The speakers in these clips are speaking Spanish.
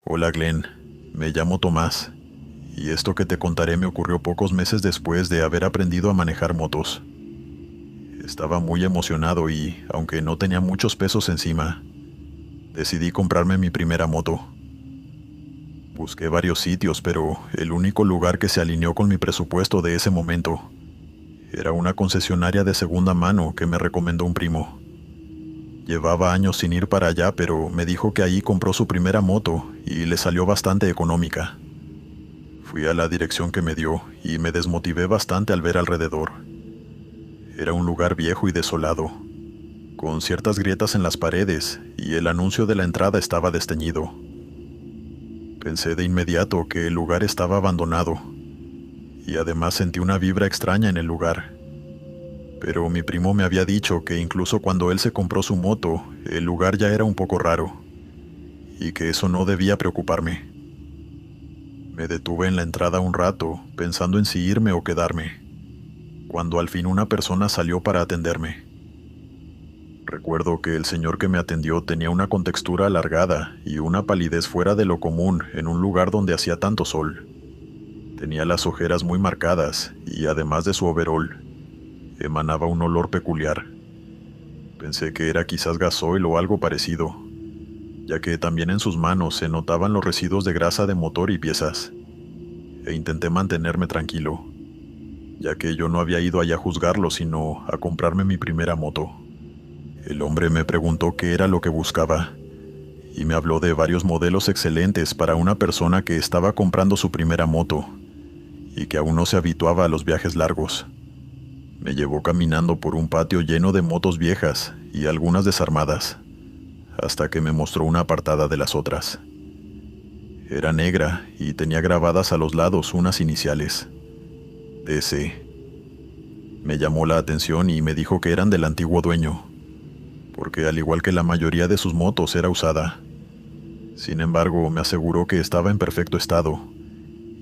Hola Glenn, me llamo Tomás, y esto que te contaré me ocurrió pocos meses después de haber aprendido a manejar motos. Estaba muy emocionado y, aunque no tenía muchos pesos encima, decidí comprarme mi primera moto. Busqué varios sitios, pero el único lugar que se alineó con mi presupuesto de ese momento era una concesionaria de segunda mano que me recomendó un primo. Llevaba años sin ir para allá, pero me dijo que ahí compró su primera moto y le salió bastante económica. Fui a la dirección que me dio y me desmotivé bastante al ver alrededor. Era un lugar viejo y desolado, con ciertas grietas en las paredes, y el anuncio de la entrada estaba desteñido. Pensé de inmediato que el lugar estaba abandonado, y además sentí una vibra extraña en el lugar. Pero mi primo me había dicho que incluso cuando él se compró su moto, el lugar ya era un poco raro, y que eso no debía preocuparme. Me detuve en la entrada un rato, pensando en si irme o quedarme, cuando al fin una persona salió para atenderme. Recuerdo que el señor que me atendió tenía una contextura alargada y una palidez fuera de lo común en un lugar donde hacía tanto sol. Tenía las ojeras muy marcadas y, además de su overol, emanaba un olor peculiar. Pensé que era quizás gasoil o algo parecido, ya que también en sus manos se notaban los residuos de grasa de motor y piezas, e intenté mantenerme tranquilo, ya que yo no había ido allá a juzgarlo, sino a comprarme mi primera moto. El hombre me preguntó qué era lo que buscaba, y me habló de varios modelos excelentes para una persona que estaba comprando su primera moto, y que aún no se habituaba a los viajes largos. Me llevó caminando por un patio lleno de motos viejas y algunas desarmadas, hasta que me mostró una apartada de las otras. Era negra y tenía grabadas a los lados unas iniciales: DC. Me llamó la atención y me dijo que eran del antiguo dueño, porque al igual que la mayoría de sus motos era usada. Sin embargo, me aseguró que estaba en perfecto estado,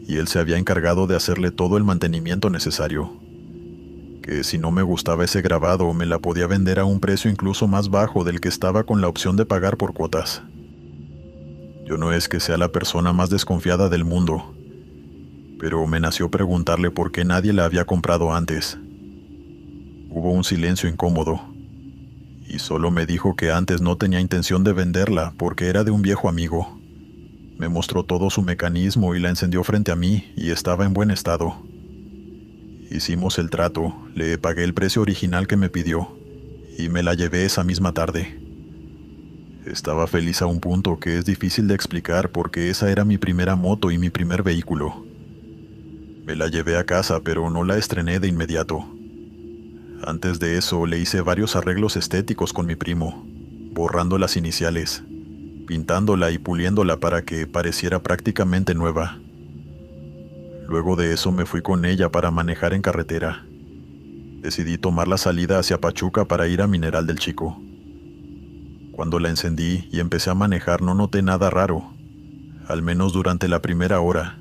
y él se había encargado de hacerle todo el mantenimiento necesario. Que si no me gustaba ese grabado, me la podía vender a un precio incluso más bajo del que estaba, con la opción de pagar por cuotas. Yo no es que sea la persona más desconfiada del mundo, pero me nació preguntarle por qué nadie la había comprado antes. Hubo un silencio incómodo, y solo me dijo que antes no tenía intención de venderla porque era de un viejo amigo. Me mostró todo su mecanismo y la encendió frente a mí, y estaba en buen estado. Hicimos el trato, le pagué el precio original que me pidió, y me la llevé esa misma tarde. Estaba feliz a un punto que es difícil de explicar, porque esa era mi primera moto y mi primer vehículo. Me la llevé a casa, pero no la estrené de inmediato. Antes de eso le hice varios arreglos estéticos con mi primo, borrando las iniciales, pintándola y puliéndola para que pareciera prácticamente nueva. Luego de eso me fui con ella para manejar en carretera. Decidí tomar la salida hacia Pachuca para ir a Mineral del Chico. Cuando la encendí y empecé a manejar, no noté nada raro, al menos durante la primera hora.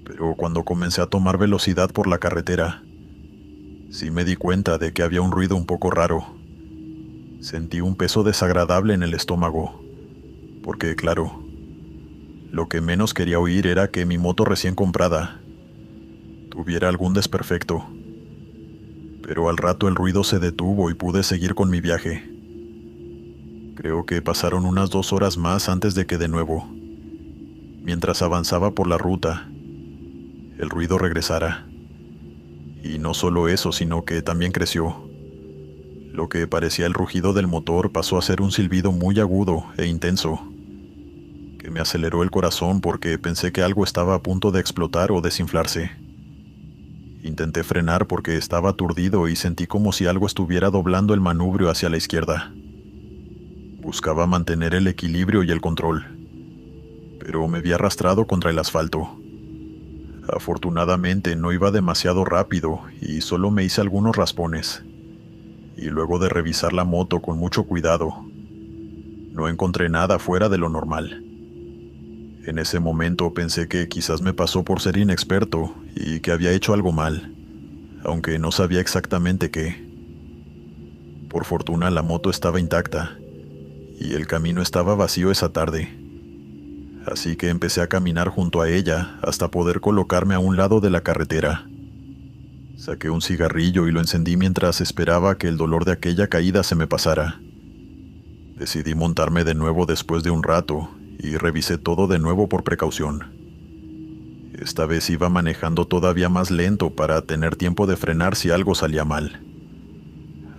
Pero cuando comencé a tomar velocidad por la carretera, sí me di cuenta de que había un ruido un poco raro. Sentí un peso desagradable en el estómago, porque claro, lo que menos quería oír era que mi moto recién comprada tuviera algún desperfecto. Pero al rato el ruido se detuvo y pude seguir con mi viaje. Creo que pasaron unas 2 horas más antes de que, de nuevo, mientras avanzaba por la ruta, el ruido regresara. Y no solo eso, sino que también creció. Lo que parecía el rugido del motor pasó a ser un silbido muy agudo e intenso, que me aceleró el corazón porque pensé que algo estaba a punto de explotar o desinflarse. Intenté frenar porque estaba aturdido y sentí como si algo estuviera doblando el manubrio hacia la izquierda. Buscaba mantener el equilibrio y el control, pero me vi arrastrado contra el asfalto. Afortunadamente no iba demasiado rápido y solo me hice algunos raspones. Y luego de revisar la moto con mucho cuidado, no encontré nada fuera de lo normal. En ese momento pensé que quizás me pasó por ser inexperto y que había hecho algo mal, aunque no sabía exactamente qué. Por fortuna la moto estaba intacta y el camino estaba vacío esa tarde. así que empecé a caminar junto a ella hasta poder colocarme a un lado de la carretera. Saqué un cigarrillo y lo encendí mientras esperaba que el dolor de aquella caída se me pasara. Decidí montarme de nuevo después de un rato y revisé todo de nuevo por precaución. Esta vez iba manejando todavía más lento para tener tiempo de frenar si algo salía mal.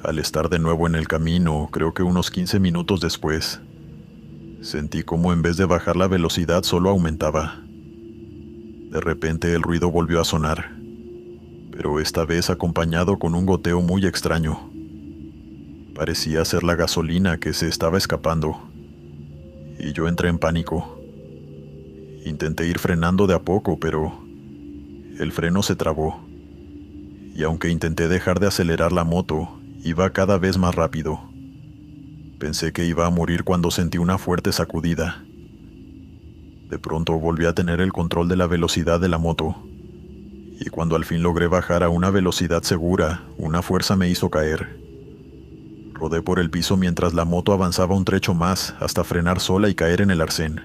Al estar de nuevo en el camino, creo que unos 15 minutos después, sentí como en vez de bajar la velocidad solo aumentaba. De repente el ruido volvió a sonar, pero esta vez acompañado con un goteo muy extraño. Parecía ser la gasolina que se estaba escapando, y yo entré en pánico. Intenté ir frenando de a poco, pero el freno se trabó, y aunque intenté dejar de acelerar la moto, iba cada vez más rápido. Pensé que iba a morir cuando sentí una fuerte sacudida. De pronto volví a tener el control de la velocidad de la moto, y cuando al fin logré bajar a una velocidad segura, una fuerza me hizo caer. Rodé por el piso mientras la moto avanzaba un trecho más hasta frenar sola y caer en el arcén.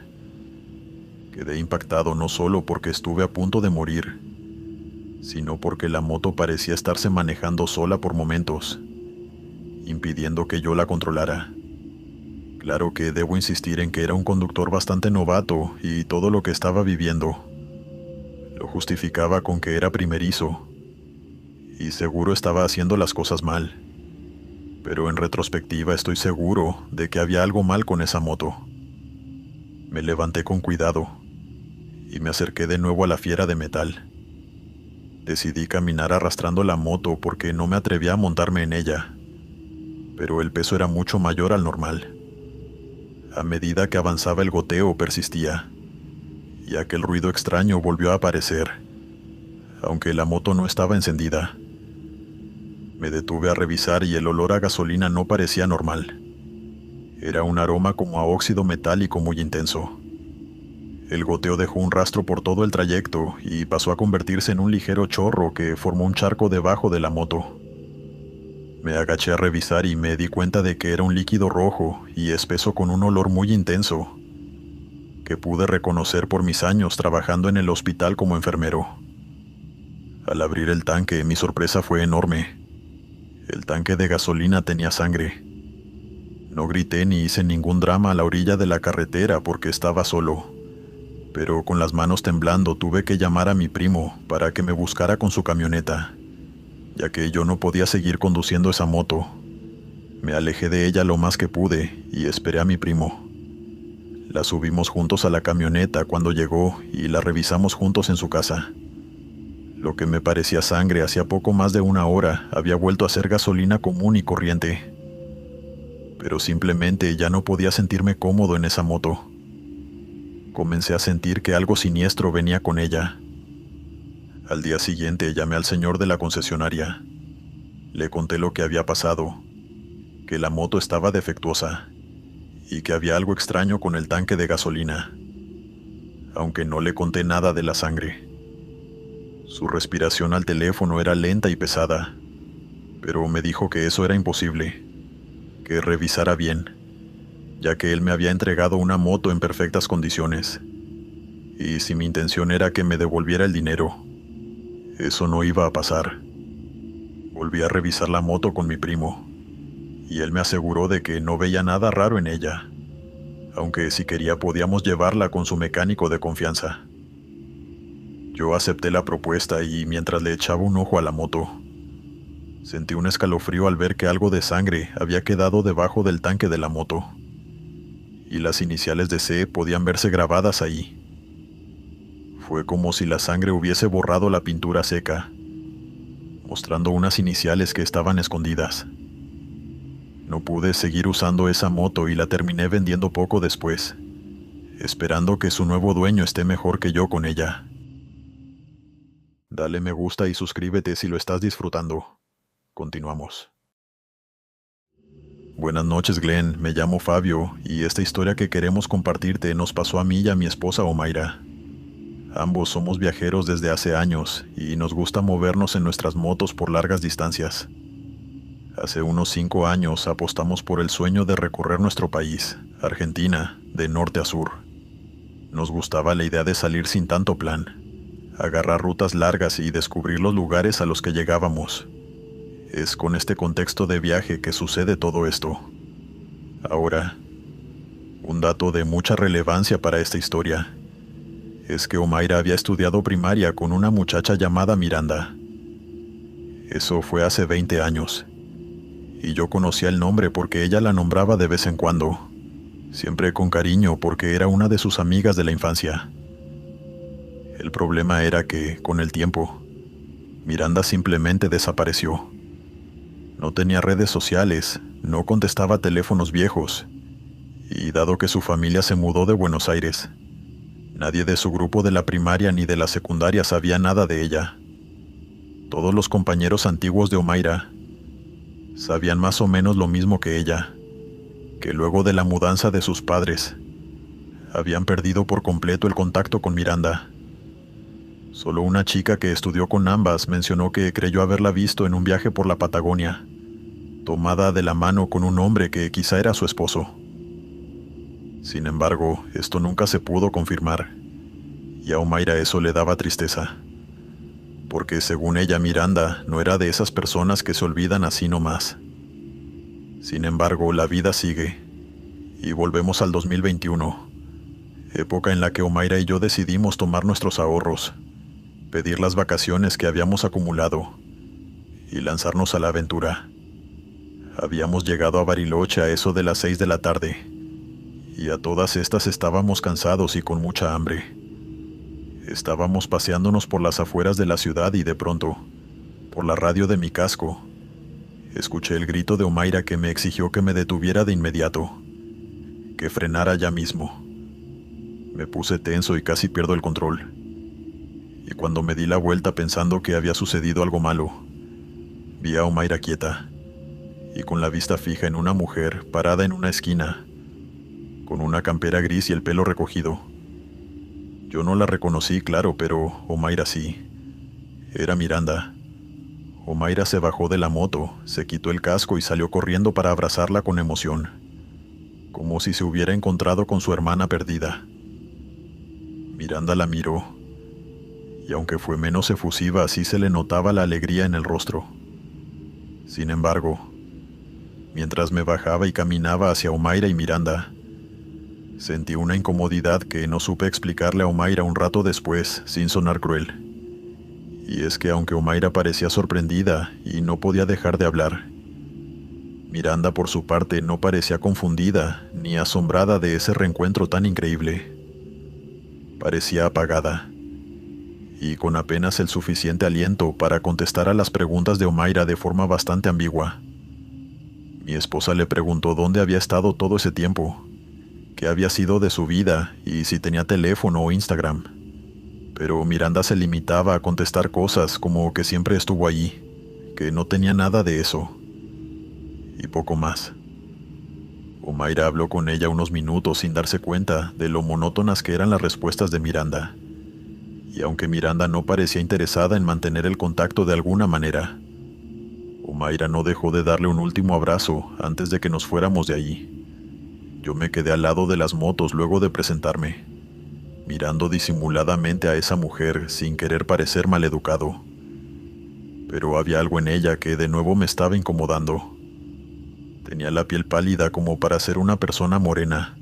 Quedé impactado no solo porque estuve a punto de morir, sino porque la moto parecía estarse manejando sola por momentos, impidiendo que yo la controlara. Claro que debo insistir en que era un conductor bastante novato y todo lo que estaba viviendo lo justificaba con que era primerizo, y seguro estaba haciendo las cosas mal. Pero en retrospectiva estoy seguro de que había algo mal con esa moto. Me levanté con cuidado y me acerqué de nuevo a la fiera de metal. Decidí caminar arrastrando la moto porque no me atrevía a montarme en ella, pero el peso era mucho mayor al normal. A medida que avanzaba el goteo persistía, y aquel ruido extraño volvió a aparecer, aunque la moto no estaba encendida. Me detuve a revisar y el olor a gasolina no parecía normal. Era un aroma como a óxido metálico muy intenso. El goteo dejó un rastro por todo el trayecto y pasó a convertirse en un ligero chorro que formó un charco debajo de la moto. Me agaché a revisar y me di cuenta de que era un líquido rojo y espeso con un olor muy intenso, que pude reconocer por mis años trabajando en el hospital como enfermero. Al abrir el tanque, mi sorpresa fue enorme. El tanque de gasolina tenía sangre. No grité ni hice ningún drama a la orilla de la carretera porque estaba solo, pero con las manos temblando tuve que llamar a mi primo para que me buscara con su camioneta, ya que yo no podía seguir conduciendo esa moto. Me alejé de ella lo más que pude y esperé a mi primo. La subimos juntos a la camioneta cuando llegó y la revisamos juntos en su casa. Lo que me parecía sangre hacía poco más de una hora había vuelto a ser gasolina común y corriente. Pero simplemente ya no podía sentirme cómodo en esa moto. Comencé a sentir que algo siniestro venía con ella. Al día siguiente llamé al señor de la concesionaria. Le conté lo que había pasado, que la moto estaba defectuosa y que había algo extraño con el tanque de gasolina, aunque no le conté nada de la sangre. Su respiración al teléfono era lenta y pesada, pero me dijo que eso era imposible, que revisara bien, ya que él me había entregado una moto en perfectas condiciones, y si mi intención era que me devolviera el dinero, eso no iba a pasar. Volví a revisar la moto con mi primo, y él me aseguró de que no veía nada raro en ella, aunque si quería podíamos llevarla con su mecánico de confianza. Yo acepté la propuesta y mientras le echaba un ojo a la moto, sentí un escalofrío al ver que algo de sangre había quedado debajo del tanque de la moto, y las iniciales de C podían verse grabadas ahí. Fue como si la sangre hubiese borrado la pintura seca, mostrando unas iniciales que estaban escondidas. No pude seguir usando esa moto y la terminé vendiendo poco después, esperando que su nuevo dueño esté mejor que yo con ella. Dale me gusta y suscríbete si lo estás disfrutando. Continuamos. Buenas noches, Glenn. Me llamo Fabio y esta historia que queremos compartirte nos pasó a mí y a mi esposa Omaira. Ambos somos viajeros desde hace años y nos gusta movernos en nuestras motos por largas distancias. Hace unos 5 años apostamos por el sueño de recorrer nuestro país, Argentina, de norte a sur. Nos gustaba la idea de salir sin tanto plan, agarrar rutas largas y descubrir los lugares a los que llegábamos. Es con este contexto de viaje que sucede todo esto. Ahora, un dato de mucha relevancia para esta historia es que Omaira había estudiado primaria con una muchacha llamada Miranda. Eso fue hace 20 años. Y yo conocía el nombre porque ella la nombraba de vez en cuando, siempre con cariño porque era una de sus amigas de la infancia. El problema era que, con el tiempo, Miranda simplemente desapareció. No tenía redes sociales, no contestaba teléfonos viejos, y dado que su familia se mudó de Buenos Aires, nadie de su grupo de la primaria ni de la secundaria sabía nada de ella. Todos los compañeros antiguos de Omaira sabían más o menos lo mismo que ella, que luego de la mudanza de sus padres, habían perdido por completo el contacto con Miranda. Solo una chica que estudió con ambas mencionó que creyó haberla visto en un viaje por la Patagonia, tomada de la mano con un hombre que quizá era su esposo. Sin embargo, esto nunca se pudo confirmar, y a Omaira eso le daba tristeza, porque según ella Miranda no era de esas personas que se olvidan así nomás. Sin embargo, la vida sigue, y volvemos al 2021, época en la que Omaira y yo decidimos tomar nuestros ahorros, pedir las vacaciones que habíamos acumulado, y lanzarnos a la aventura. Habíamos llegado a Bariloche a eso de las 6 de la tarde, y a todas estas estábamos cansados y con mucha hambre. Estábamos paseándonos por las afueras de la ciudad y de pronto, por la radio de mi casco, escuché el grito de Omaira que me exigió que me detuviera de inmediato, que frenara ya mismo. Me puse tenso y casi pierdo el control. Y cuando me di la vuelta pensando que había sucedido algo malo, vi a Omaira quieta, y con la vista fija en una mujer parada en una esquina, con una campera gris y el pelo recogido. Yo no la reconocí, claro, pero Omaira sí. Era Miranda. Omaira se bajó de la moto, se quitó el casco y salió corriendo para abrazarla con emoción, como si se hubiera encontrado con su hermana perdida. Miranda la miró, y aunque fue menos efusiva, sí se le notaba la alegría en el rostro. Sin embargo, mientras me bajaba y caminaba hacia Omaira y Miranda, sentí una incomodidad que no supe explicarle a Omaira un rato después, sin sonar cruel. Y es que aunque Omaira parecía sorprendida y no podía dejar de hablar, Miranda por su parte no parecía confundida ni asombrada de ese reencuentro tan increíble. Parecía apagada, y con apenas el suficiente aliento para contestar a las preguntas de Omaira de forma bastante ambigua. Mi esposa le preguntó dónde había estado todo ese tiempo, qué había sido de su vida y si tenía teléfono o Instagram. Pero Miranda se limitaba a contestar cosas como que siempre estuvo allí, que no tenía nada de eso. Y poco más. Omaira habló con ella unos minutos sin darse cuenta de lo monótonas que eran las respuestas de Miranda. Y aunque Miranda no parecía interesada en mantener el contacto de alguna manera, Omaira no dejó de darle un último abrazo antes de que nos fuéramos de allí. Yo me quedé al lado de las motos luego de presentarme, mirando disimuladamente a esa mujer sin querer parecer maleducado. Pero había algo en ella que de nuevo me estaba incomodando. Tenía la piel pálida como para ser una persona morena,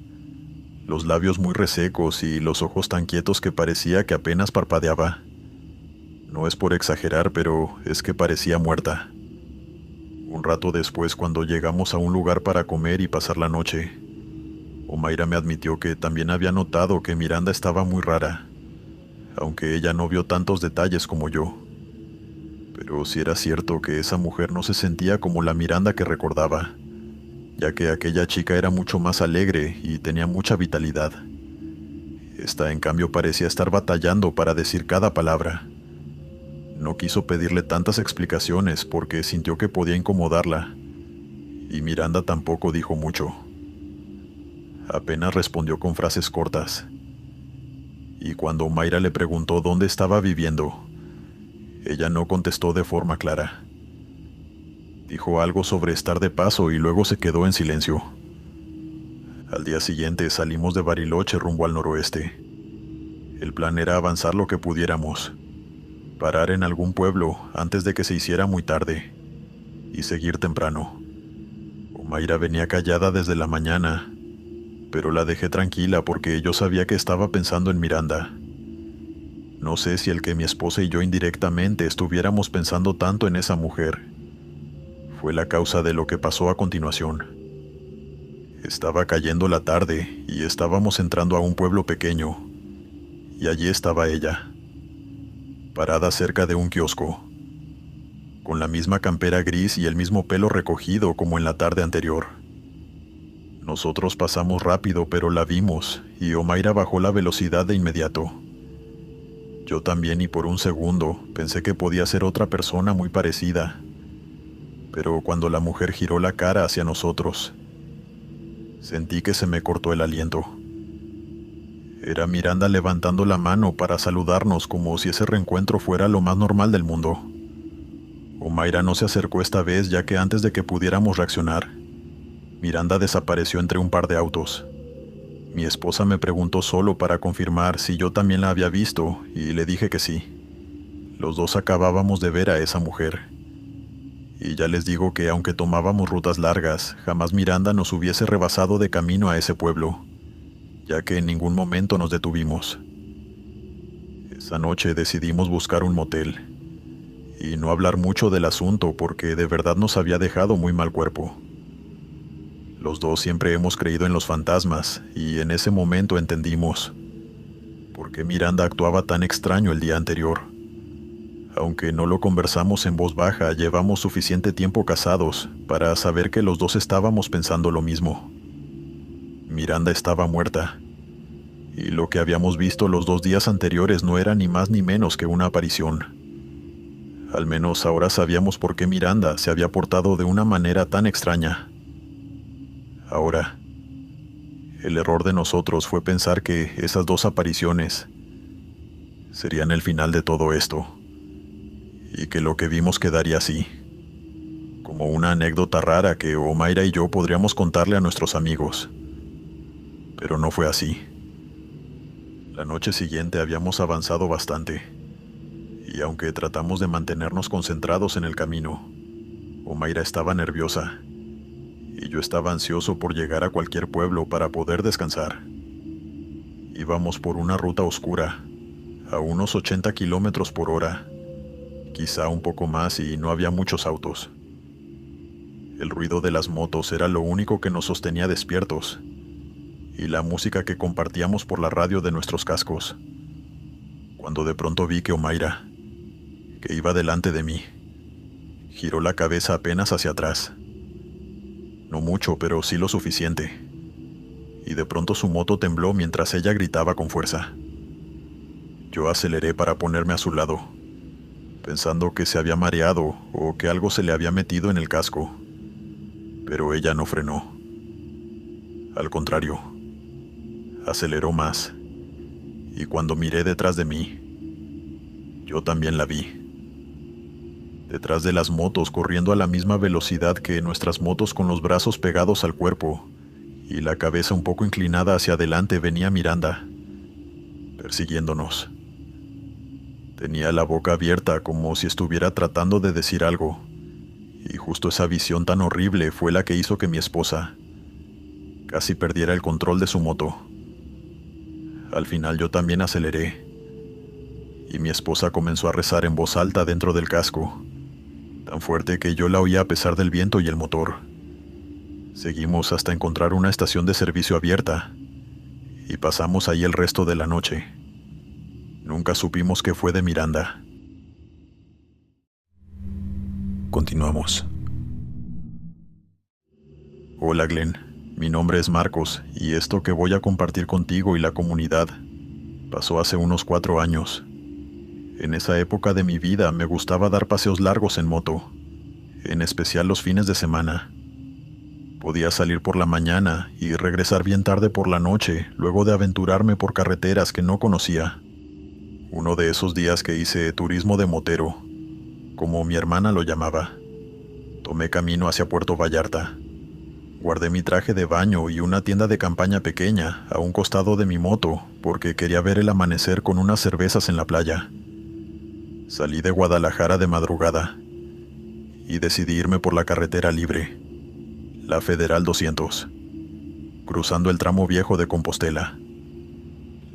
los labios muy resecos y los ojos tan quietos que parecía que apenas parpadeaba. No es por exagerar, pero es que parecía muerta. Un rato después, cuando llegamos a un lugar para comer y pasar la noche, Omaira me admitió que también había notado que Miranda estaba muy rara, aunque ella no vio tantos detalles como yo. Pero sí era cierto que esa mujer no se sentía como la Miranda que recordaba, ya que aquella chica era mucho más alegre y tenía mucha vitalidad. Esta, en cambio, parecía estar batallando para decir cada palabra. No quiso pedirle tantas explicaciones porque sintió que podía incomodarla, y Miranda tampoco dijo mucho. Apenas respondió con frases cortas. Y cuando Omaira le preguntó dónde estaba viviendo, ella no contestó de forma clara. Dijo algo sobre estar de paso y luego se quedó en silencio. Al día siguiente salimos de Bariloche rumbo al noroeste. El plan era avanzar lo que pudiéramos, parar en algún pueblo antes de que se hiciera muy tarde y seguir temprano. Omaira venía callada desde la mañana, pero la dejé tranquila porque yo sabía que estaba pensando en Miranda. No sé si el que mi esposa y yo indirectamente estuviéramos pensando tanto en esa mujer fue la causa de lo que pasó a continuación. Estaba cayendo la tarde y estábamos entrando a un pueblo pequeño, y allí estaba ella, parada cerca de un kiosco, con la misma campera gris y el mismo pelo recogido como en la tarde anterior. Nosotros pasamos rápido, pero la vimos, y Omaira bajó la velocidad de inmediato. Yo también, y por un segundo pensé que podía ser otra persona muy parecida, pero cuando la mujer giró la cara hacia nosotros, sentí que se me cortó el aliento. Era Miranda levantando la mano para saludarnos como si ese reencuentro fuera lo más normal del mundo. Omaira no se acercó esta vez, ya que antes de que pudiéramos reaccionar, Miranda desapareció entre un par de autos. Mi esposa me preguntó solo para confirmar si yo también la había visto, y le dije que sí. Los dos acabábamos de ver a esa mujer. Y ya les digo que aunque tomábamos rutas largas, jamás Miranda nos hubiese rebasado de camino a ese pueblo, ya que en ningún momento nos detuvimos. Esa noche decidimos buscar un motel, y no hablar mucho del asunto porque de verdad nos había dejado muy mal cuerpo. Los dos siempre hemos creído en los fantasmas, y en ese momento entendimos por qué Miranda actuaba tan extraño el día anterior. Aunque no lo conversamos en voz baja, llevamos suficiente tiempo casados para saber que los dos estábamos pensando lo mismo. Miranda estaba muerta, y lo que habíamos visto los 2 días anteriores no era ni más ni menos que una aparición. Al menos ahora sabíamos por qué Miranda se había portado de una manera tan extraña. Ahora, el error de nosotros fue pensar que esas 2 apariciones serían el final de todo esto, y que lo que vimos quedaría así, como una anécdota rara que Omaira y yo podríamos contarle a nuestros amigos. Pero no fue así. La noche siguiente habíamos avanzado bastante, y aunque tratamos de mantenernos concentrados en el camino, Omaira estaba nerviosa, y yo estaba ansioso por llegar a cualquier pueblo para poder descansar. Íbamos por una ruta oscura, a unos 80 kilómetros por hora, quizá un poco más, y no había muchos autos. El ruido de las motos era lo único que nos sostenía despiertos, y la música que compartíamos por la radio de nuestros cascos, cuando de pronto vi que Omaira, que iba delante de mí, giró la cabeza apenas hacia atrás. No mucho, pero sí lo suficiente. Y de pronto su moto tembló mientras ella gritaba con fuerza. Yo aceleré para ponerme a su lado, pensando que se había mareado o que algo se le había metido en el casco. Pero ella no frenó. Al contrario, aceleró más. Y cuando miré detrás de mí, yo también la vi. Detrás de las motos, corriendo a la misma velocidad que nuestras motos, con los brazos pegados al cuerpo y la cabeza un poco inclinada hacia adelante, venía Miranda, persiguiéndonos. Tenía la boca abierta como si estuviera tratando de decir algo, y justo esa visión tan horrible fue la que hizo que mi esposa casi perdiera el control de su moto. Al final yo también aceleré, y mi esposa comenzó a rezar en voz alta dentro del casco, tan fuerte que yo la oía a pesar del viento y el motor. Seguimos hasta encontrar una estación de servicio abierta, y pasamos ahí el resto de la noche. Nunca supimos qué fue de Miranda. Continuamos. Hola Glenn, mi nombre es Marcos, y esto que voy a compartir contigo y la comunidad pasó hace unos 4 años. En esa época de mi vida me gustaba dar paseos largos en moto, en especial los fines de semana. Podía salir por la mañana y regresar bien tarde por la noche, luego de aventurarme por carreteras que no conocía. Uno de esos días que hice turismo de motero, como mi hermana lo llamaba, tomé camino hacia Puerto Vallarta, Guardé mi traje de baño y una tienda de campaña pequeña a un costado de mi moto porque quería ver el amanecer con unas cervezas en la playa. Salí de Guadalajara de madrugada y decidí irme por la carretera libre, la Federal 200, cruzando el tramo viejo de Compostela.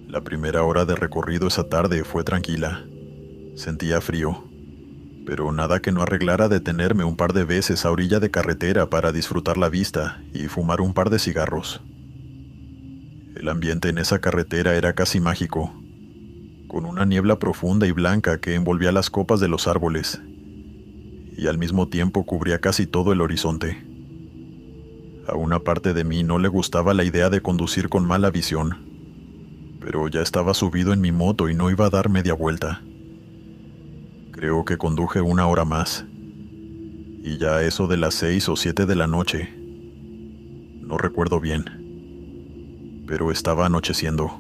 La primera hora de recorrido esa tarde fue tranquila. Sentía frío, pero nada que no arreglara detenerme un par de veces a orilla de carretera para disfrutar la vista y fumar un par de cigarros. El ambiente en esa carretera era casi mágico, con una niebla profunda y blanca que envolvía las copas de los árboles y al mismo tiempo cubría casi todo el horizonte. A una parte de mí no le gustaba la idea de conducir con mala visión, pero ya estaba subido en mi moto y no iba a dar media vuelta. Creo que conduje 1 hora más, y ya a eso de las 6 o 7 de la noche. No recuerdo bien, pero estaba anocheciendo.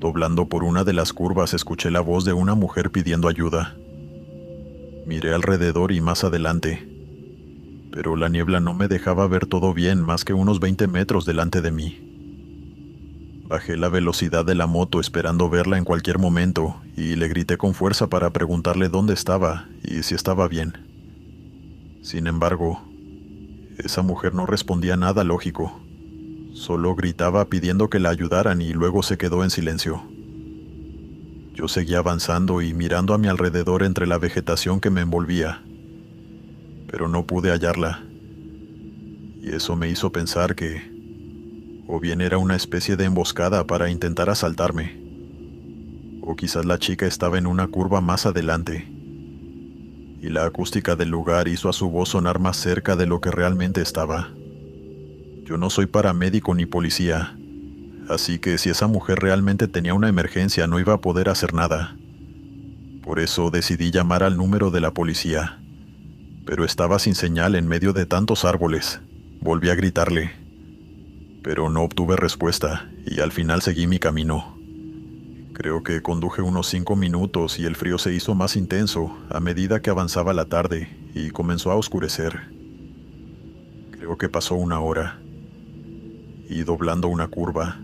Doblando por una de las curvas escuché la voz de una mujer pidiendo ayuda. Miré alrededor y más adelante, pero la niebla no me dejaba ver todo bien más que unos 20 metros delante de mí. Bajé la velocidad de la moto esperando verla en cualquier momento y le grité con fuerza para preguntarle dónde estaba y si estaba bien. Sin embargo, esa mujer no respondía nada lógico. Solo gritaba pidiendo que la ayudaran y luego se quedó en silencio. Yo seguía avanzando y mirando a mi alrededor entre la vegetación que me envolvía, pero no pude hallarla. Y eso me hizo pensar que o bien era una especie de emboscada para intentar asaltarme, o quizás la chica estaba en una curva más adelante, y la acústica del lugar hizo a su voz sonar más cerca de lo que realmente estaba. Yo no soy paramédico ni policía, así que si esa mujer realmente tenía una emergencia no iba a poder hacer nada. Por eso decidí llamar al número de la policía, pero estaba sin señal en medio de tantos árboles. Volví a gritarle, pero no obtuve respuesta y al final seguí mi camino. Creo que conduje unos 5 minutos y el frío se hizo más intenso a medida que avanzaba la tarde y comenzó a oscurecer. Creo que pasó 1 hora y doblando una curva,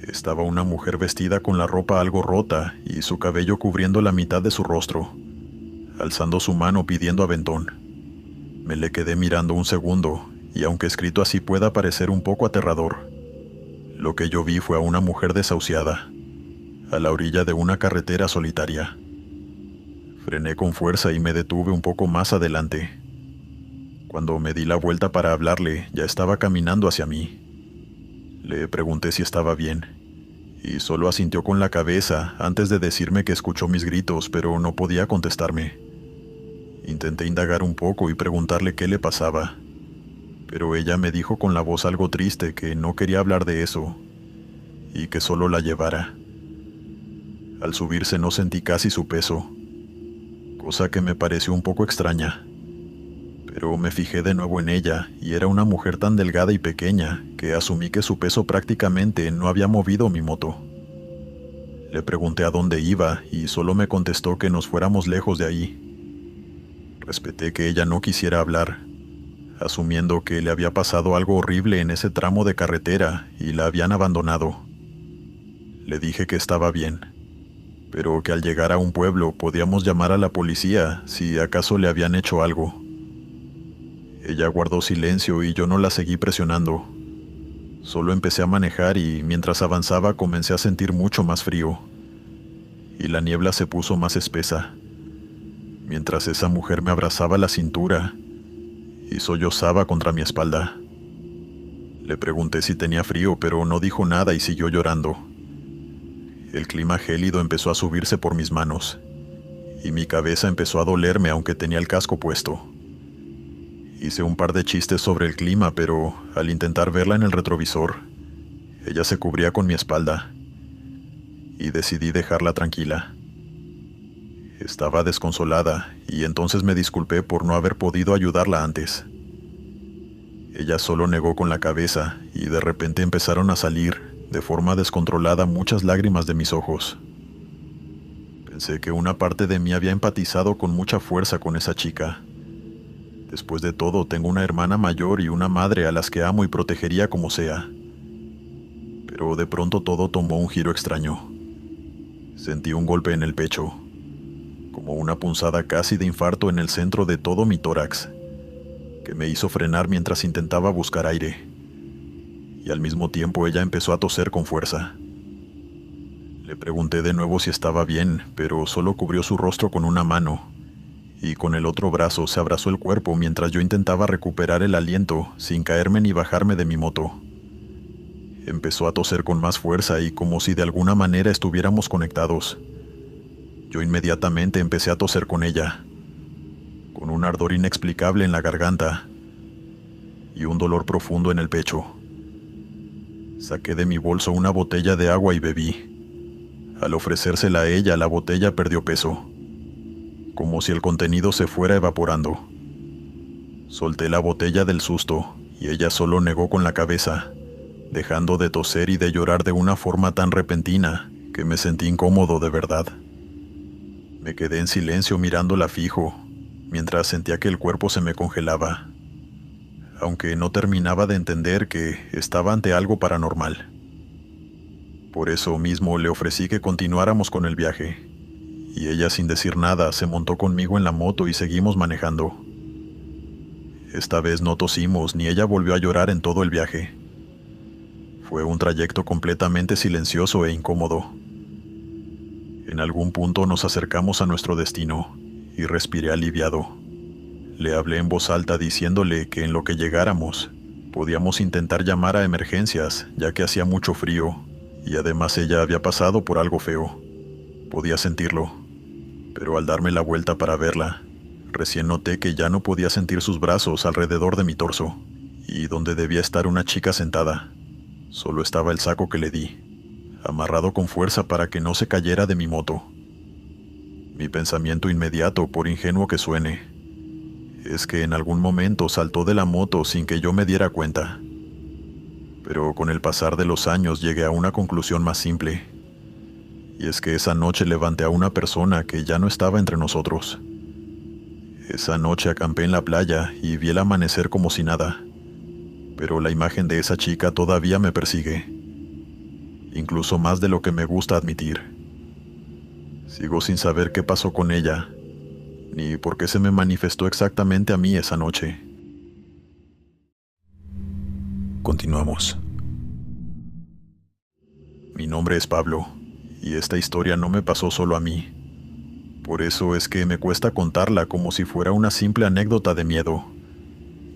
estaba una mujer vestida con la ropa algo rota y su cabello cubriendo la mitad de su rostro, alzando su mano pidiendo aventón. Me le quedé mirando un segundo y aunque escrito así pueda parecer un poco aterrador, lo que yo vi fue a una mujer desahuciada, a la orilla de una carretera solitaria. Frené con fuerza y me detuve un poco más adelante. Cuando me di la vuelta para hablarle, ya estaba caminando hacia mí. Le pregunté si estaba bien, y solo asintió con la cabeza antes de decirme que escuchó mis gritos, pero no podía contestarme. Intenté indagar un poco y preguntarle qué le pasaba, pero ella me dijo con la voz algo triste que no quería hablar de eso y que solo la llevara. Al subirse no sentí casi su peso, cosa que me pareció un poco extraña, pero me fijé de nuevo en ella y era una mujer tan delgada y pequeña que asumí que su peso prácticamente no había movido mi moto. Le pregunté a dónde iba y solo me contestó que nos fuéramos lejos de ahí. Respeté que ella no quisiera hablar, asumiendo que le había pasado algo horrible en ese tramo de carretera y la habían abandonado. Le dije que estaba bien, pero que al llegar a un pueblo podíamos llamar a la policía si acaso le habían hecho algo. Ella guardó silencio y yo no la seguí presionando. Solo empecé a manejar y mientras avanzaba comencé a sentir mucho más frío, y la niebla se puso más espesa, mientras esa mujer me abrazaba la cintura y sollozaba contra mi espalda. Le pregunté si tenía frío, pero no dijo nada y siguió llorando. El clima gélido empezó a subirse por mis manos, y mi cabeza empezó a dolerme aunque tenía el casco puesto. Hice un par de chistes sobre el clima, pero al intentar verla en el retrovisor, ella se cubría con mi espalda, y decidí dejarla tranquila. Estaba desconsolada, y entonces me disculpé por no haber podido ayudarla antes. Ella solo negó con la cabeza, y de repente empezaron a salir, de forma descontrolada, muchas lágrimas de mis ojos. Pensé que una parte de mí había empatizado con mucha fuerza con esa chica, Después de todo, tengo una hermana mayor y una madre a las que amo y protegería como sea. Pero de pronto todo tomó un giro extraño. Sentí un golpe en el pecho, como una punzada casi de infarto en el centro de todo mi tórax, que me hizo frenar mientras intentaba buscar aire. Y al mismo tiempo ella empezó a toser con fuerza. Le pregunté de nuevo si estaba bien, pero solo cubrió su rostro con una mano, y con el otro brazo se abrazó el cuerpo mientras yo intentaba recuperar el aliento sin caerme ni bajarme de mi moto. Empezó a toser con más fuerza y como si de alguna manera estuviéramos conectados. Yo inmediatamente empecé a toser con ella, con un ardor inexplicable en la garganta y un dolor profundo en el pecho. Saqué de mi bolso una botella de agua y bebí. Al ofrecérsela a ella, la botella perdió peso, como si el contenido se fuera evaporando. Solté la botella del susto y ella solo negó con la cabeza, dejando de toser y de llorar de una forma tan repentina que me sentí incómodo de verdad. Me quedé en silencio mirándola fijo, mientras sentía que el cuerpo se me congelaba, aunque no terminaba de entender que estaba ante algo paranormal. Por eso mismo le ofrecí que continuáramos con el viaje, y ella sin decir nada se montó conmigo en la moto y seguimos manejando. Esta vez no tosimos ni ella volvió a llorar en todo el viaje. Fue un trayecto completamente silencioso e incómodo. En algún punto nos acercamos a nuestro destino y respiré aliviado. Le hablé en voz alta diciéndole que en lo que llegáramos, podíamos intentar llamar a emergencias ya que hacía mucho frío y además ella había pasado por algo feo. Podía sentirlo, pero al darme la vuelta para verla, recién noté que ya no podía sentir sus brazos alrededor de mi torso y donde debía estar una chica sentada. Solo estaba el saco que le di, amarrado con fuerza para que no se cayera de mi moto. Mi pensamiento inmediato, por ingenuo que suene, es que en algún momento saltó de la moto sin que yo me diera cuenta. Pero con el pasar de los años llegué a una conclusión más simple, y es que esa noche levanté a una persona que ya no estaba entre nosotros. Esa noche acampé en la playa y vi el amanecer como si nada, pero la imagen de esa chica todavía me persigue, incluso más de lo que me gusta admitir. Sigo sin saber qué pasó con ella, ni por qué se me manifestó exactamente a mí esa noche. Continuamos. Mi nombre es Pablo, y esta historia no me pasó solo a mí. Por eso es que me cuesta contarla como si fuera una simple anécdota de miedo,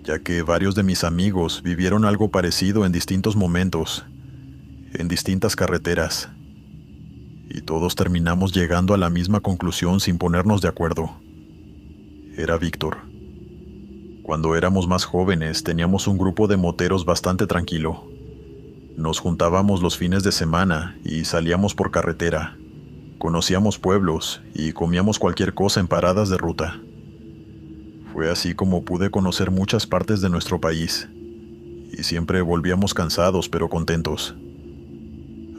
ya que varios de mis amigos vivieron algo parecido en distintos momentos, en distintas carreteras, y todos terminamos llegando a la misma conclusión sin ponernos de acuerdo. Era Víctor. Cuando éramos más jóvenes teníamos un grupo de moteros bastante tranquilo. Nos juntábamos los fines de semana y salíamos por carretera. Conocíamos pueblos y comíamos cualquier cosa en paradas de ruta. Fue así como pude conocer muchas partes de nuestro país, y siempre volvíamos cansados pero contentos.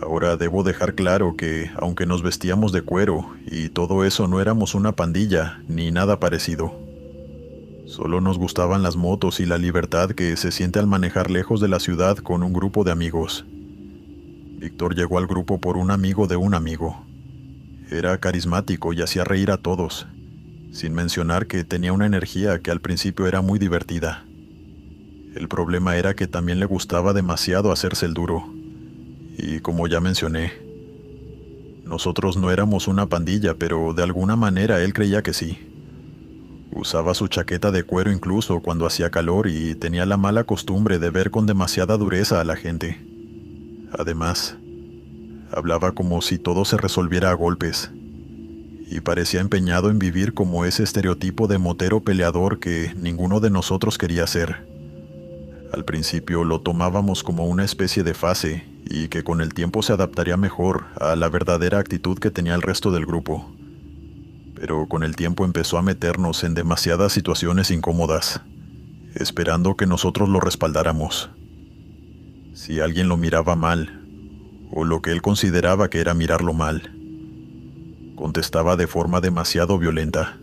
Ahora debo dejar claro que, aunque nos vestíamos de cuero y todo eso, no éramos una pandilla ni nada parecido. Solo nos gustaban las motos y la libertad que se siente al manejar lejos de la ciudad con un grupo de amigos. Víctor llegó al grupo por un amigo de un amigo. Era carismático y hacía reír a todos, sin mencionar que tenía una energía que al principio era muy divertida. El problema era que también le gustaba demasiado hacerse el duro. Y como ya mencioné, nosotros no éramos una pandilla, pero de alguna manera él creía que sí. Usaba su chaqueta de cuero incluso cuando hacía calor y tenía la mala costumbre de ver con demasiada dureza a la gente. Además, hablaba como si todo se resolviera a golpes, y parecía empeñado en vivir como ese estereotipo de motero peleador que ninguno de nosotros quería ser. Al principio lo tomábamos como una especie de fase y que con el tiempo se adaptaría mejor a la verdadera actitud que tenía el resto del grupo. Pero con el tiempo empezó a meternos en demasiadas situaciones incómodas, esperando que nosotros lo respaldáramos. Si alguien lo miraba mal, o lo que él consideraba que era mirarlo mal, contestaba de forma demasiado violenta.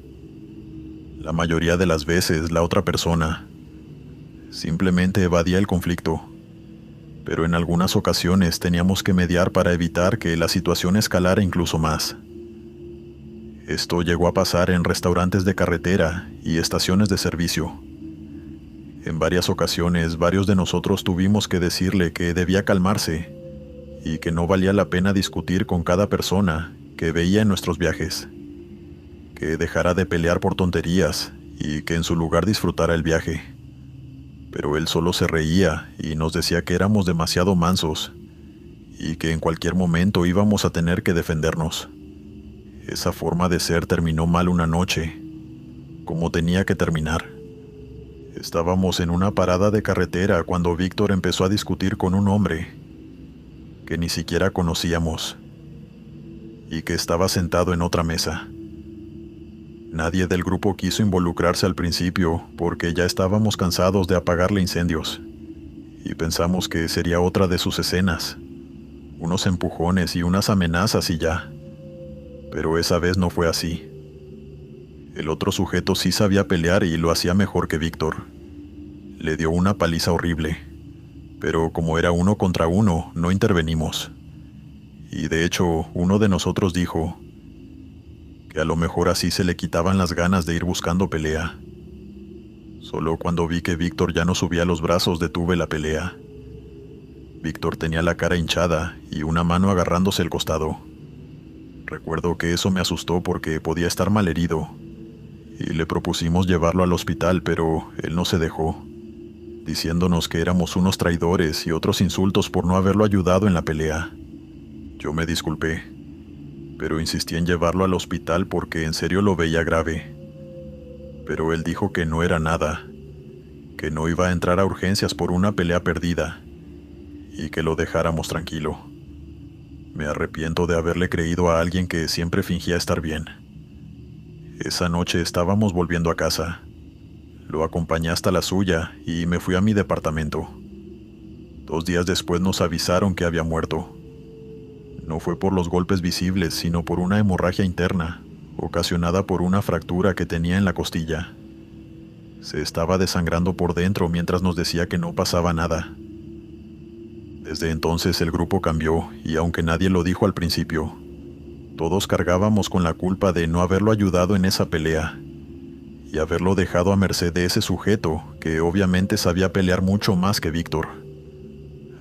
La mayoría de las veces la otra persona simplemente evadía el conflicto, pero en algunas ocasiones teníamos que mediar para evitar que la situación escalara incluso más. Esto llegó a pasar en restaurantes de carretera y estaciones de servicio. En varias ocasiones, varios de nosotros tuvimos que decirle que debía calmarse y que no valía la pena discutir con cada persona que veía en nuestros viajes, que dejara de pelear por tonterías y que en su lugar disfrutara el viaje. Pero él solo se reía y nos decía que éramos demasiado mansos y que en cualquier momento íbamos a tener que defendernos. Esa forma de ser terminó mal una noche, como tenía que terminar. Estábamos en una parada de carretera cuando Víctor empezó a discutir con un hombre que ni siquiera conocíamos y que estaba sentado en otra mesa. Nadie del grupo quiso involucrarse al principio porque ya estábamos cansados de apagarle incendios y pensamos que sería otra de sus escenas, unos empujones y unas amenazas y ya. Pero esa vez no fue así. El otro sujeto sí sabía pelear y lo hacía mejor que Víctor. Le dio una paliza horrible, pero como era 1 contra 1, no intervenimos. Y de hecho, uno de nosotros dijo que a lo mejor así se le quitaban las ganas de ir buscando pelea. Solo cuando vi que Víctor ya no subía los brazos detuve la pelea. Víctor tenía la cara hinchada y una mano agarrándose el costado. Recuerdo que eso me asustó porque podía estar malherido, y le propusimos llevarlo al hospital, pero él no se dejó, diciéndonos que éramos unos traidores y otros insultos por no haberlo ayudado en la pelea. Yo me disculpé, pero insistí en llevarlo al hospital porque en serio lo veía grave. Pero él dijo que no era nada, que no iba a entrar a urgencias por una pelea perdida, y que lo dejáramos tranquilo. Me arrepiento de haberle creído a alguien que siempre fingía estar bien. Esa noche estábamos volviendo a casa. Lo acompañé hasta la suya y me fui a mi departamento. 2 días después nos avisaron que había muerto. No fue por los golpes visibles, sino por una hemorragia interna, ocasionada por una fractura que tenía en la costilla. Se estaba desangrando por dentro mientras nos decía que no pasaba nada. Desde entonces el grupo cambió y aunque nadie lo dijo al principio, todos cargábamos con la culpa de no haberlo ayudado en esa pelea y haberlo dejado a merced de ese sujeto que obviamente sabía pelear mucho más que Víctor.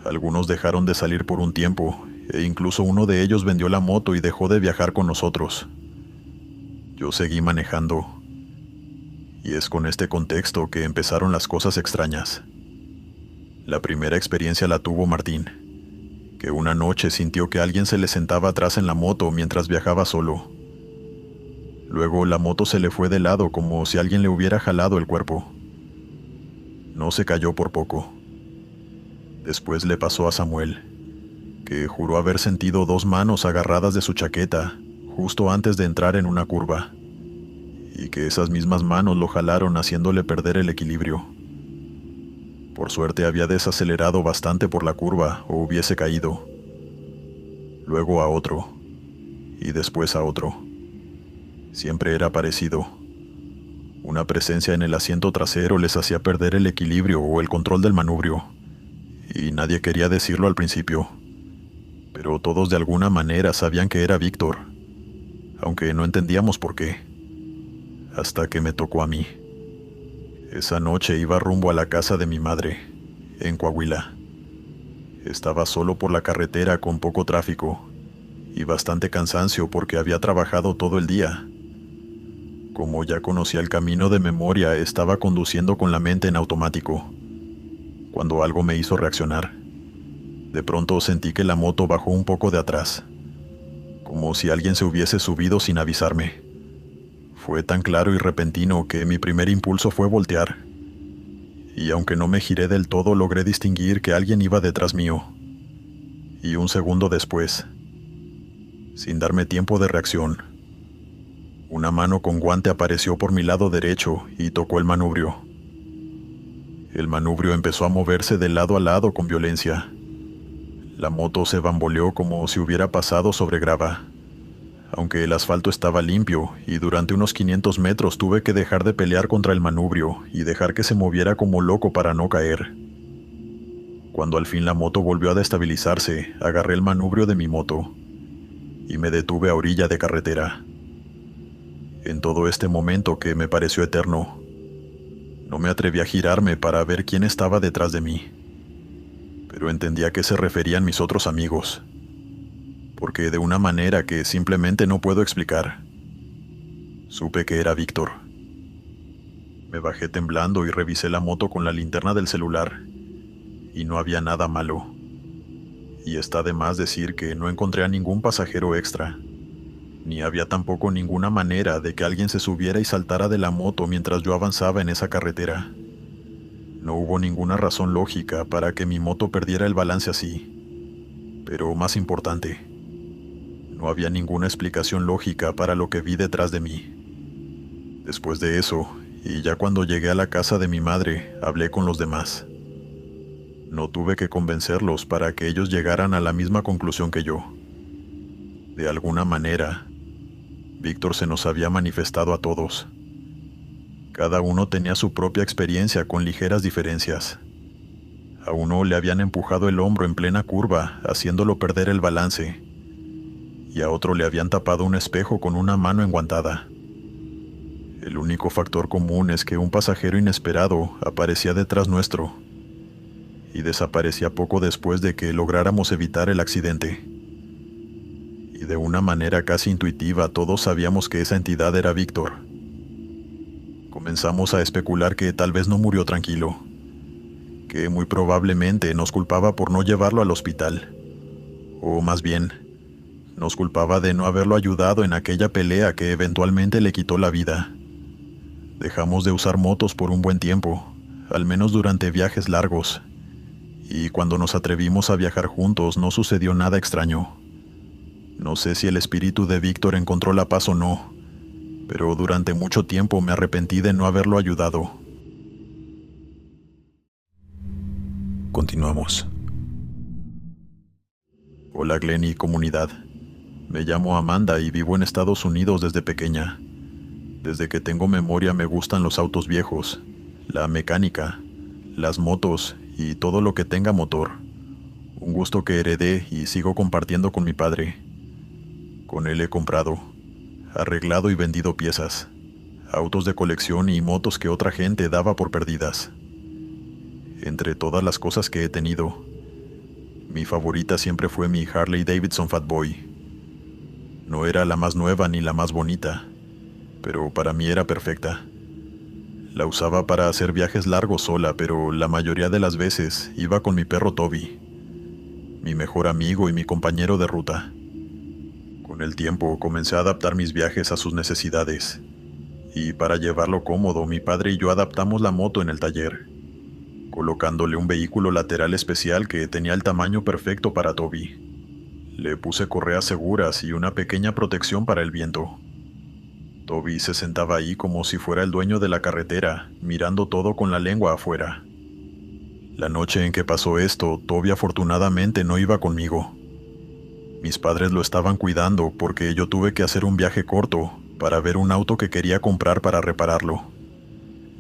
Algunos dejaron de salir por un tiempo e incluso uno de ellos vendió la moto y dejó de viajar con nosotros. Yo seguí manejando y es con este contexto que empezaron las cosas extrañas. La primera experiencia la tuvo Martín, que una noche sintió que alguien se le sentaba atrás en la moto mientras viajaba solo. Luego la moto se le fue de lado como si alguien le hubiera jalado el cuerpo. No se cayó por poco. Después le pasó a Samuel, que juró haber sentido 2 manos agarradas de su chaqueta justo antes de entrar en una curva, y que esas mismas manos lo jalaron haciéndole perder el equilibrio. Por suerte había desacelerado bastante por la curva o hubiese caído. Luego a otro, y después a otro. Siempre era parecido. Una presencia en el asiento trasero les hacía perder el equilibrio o el control del manubrio, y nadie quería decirlo al principio. Pero todos de alguna manera sabían que era Víctor, aunque no entendíamos por qué. Hasta que me tocó a mí. Esa noche iba rumbo a la casa de mi madre, en Coahuila. Estaba solo por la carretera con poco tráfico y bastante cansancio porque había trabajado todo el día. Como ya conocía el camino de memoria, estaba conduciendo con la mente en automático, cuando algo me hizo reaccionar. De pronto sentí que la moto bajó un poco de atrás, como si alguien se hubiese subido sin avisarme. Fue tan claro y repentino que mi primer impulso fue voltear, y aunque no me giré del todo logré distinguir que alguien iba detrás mío. Y un segundo después, sin darme tiempo de reacción, una mano con guante apareció por mi lado derecho y tocó el manubrio. El manubrio empezó a moverse de lado a lado con violencia. La moto se bamboleó como si hubiera pasado sobre grava, aunque el asfalto estaba limpio y durante unos 500 metros tuve que dejar de pelear contra el manubrio y dejar que se moviera como loco para no caer. Cuando al fin la moto volvió a destabilizarse, agarré el manubrio de mi moto y me detuve a orilla de carretera. En todo este momento que me pareció eterno, no me atreví a girarme para ver quién estaba detrás de mí, pero entendí a qué se referían mis otros amigos, porque de una manera que simplemente no puedo explicar, supe que era Víctor. Me bajé temblando y revisé la moto con la linterna del celular, y no había nada malo. Y está de más decir que no encontré a ningún pasajero extra, ni había tampoco ninguna manera de que alguien se subiera y saltara de la moto mientras yo avanzaba en esa carretera. No hubo ninguna razón lógica para que mi moto perdiera el balance así. Pero más importante, no había ninguna explicación lógica para lo que vi detrás de mí. Después de eso, y ya cuando llegué a la casa de mi madre, hablé con los demás. No tuve que convencerlos para que ellos llegaran a la misma conclusión que yo. De alguna manera, Víctor se nos había manifestado a todos. Cada uno tenía su propia experiencia con ligeras diferencias. A uno le habían empujado el hombro en plena curva, haciéndolo perder el balance, y a otro le habían tapado un espejo con una mano enguantada. El único factor común es que un pasajero inesperado aparecía detrás nuestro y desaparecía poco después de que lográramos evitar el accidente. Y de una manera casi intuitiva todos sabíamos que esa entidad era Víctor. Comenzamos a especular que tal vez no murió tranquilo, que muy probablemente nos culpaba por no llevarlo al hospital, o más bien, nos culpaba de no haberlo ayudado en aquella pelea que eventualmente le quitó la vida. Dejamos de usar motos por un buen tiempo, al menos durante viajes largos, y cuando nos atrevimos a viajar juntos no sucedió nada extraño. No sé si el espíritu de Víctor encontró la paz o no, pero durante mucho tiempo me arrepentí de no haberlo ayudado. Continuamos. Hola Glenn y comunidad. Me llamo Amanda y vivo en Estados Unidos desde pequeña. Desde que tengo memoria me gustan los autos viejos, la mecánica, las motos y todo lo que tenga motor. Un gusto que heredé y sigo compartiendo con mi padre. Con él he comprado, arreglado y vendido piezas, autos de colección y motos que otra gente daba por perdidas. Entre todas las cosas que he tenido, mi favorita siempre fue mi Harley Davidson Fat Boy. No era la más nueva ni la más bonita, pero para mí era perfecta. La usaba para hacer viajes largos sola, pero la mayoría de las veces iba con mi perro Toby, mi mejor amigo y mi compañero de ruta. Con el tiempo comencé a adaptar mis viajes a sus necesidades, y para llevarlo cómodo, mi padre y yo adaptamos la moto en el taller, colocándole un vehículo lateral especial que tenía el tamaño perfecto para Toby. Le puse correas seguras y una pequeña protección para el viento. Toby se sentaba ahí como si fuera el dueño de la carretera, mirando todo con la lengua afuera. La noche en que pasó esto, Toby afortunadamente no iba conmigo. Mis padres lo estaban cuidando porque yo tuve que hacer un viaje corto para ver un auto que quería comprar para repararlo.